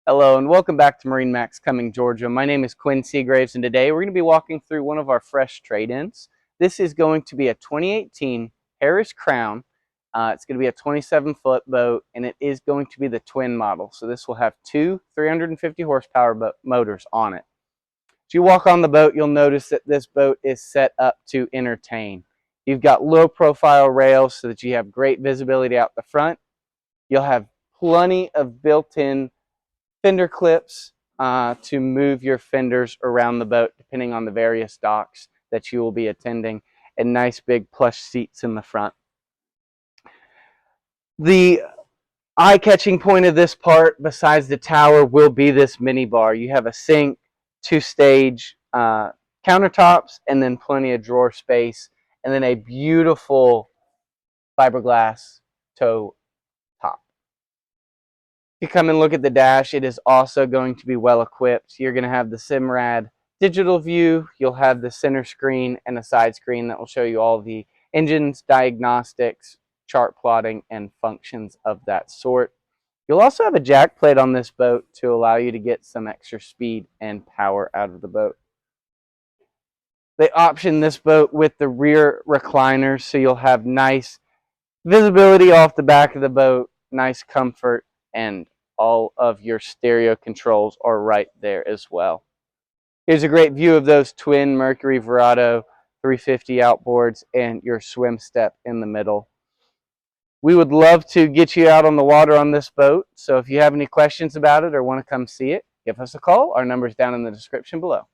Hello and welcome back to MarineMax Cumming, Georgia. My name is Quinn Seagraves and today we're going to be walking through one of our fresh trade-ins. This is going to be a 2018 Harris Crowne. It's going to be a 27-foot boat and it is going to be the twin model. So this will have two 350 horsepower motors on it. As you walk on the boat, you'll notice that this boat is set up to entertain. You've got low profile rails so that you have great visibility out the front. You'll have plenty of built-in fender clips to move your fenders around the boat depending on the various docks that you will be attending, and nice big plush seats in the front. The eye-catching point of this part, besides the tower, will be this mini bar. You have a sink, two-stage countertops, and then plenty of drawer space, and then a beautiful fiberglass toe top. If you come and look at the dash, it is also going to be well equipped. You're going to have the Simrad digital view. You'll have the center screen and a side screen that will show you all the engines, diagnostics, chart plotting, and functions of that sort. You'll also have a jack plate on this boat to allow you to get some extra speed and power out of the boat. They option this boat with the rear recliners, so you'll have nice visibility off the back of the boat, nice comfort, and all of your stereo controls are right there as well. Here's a great view of those twin Mercury Verado 350 outboards and your swim step in the middle. We would love to get you out on the water on this boat, so if you have any questions about it or want to come see it, give us a call. Our number is down in the description below.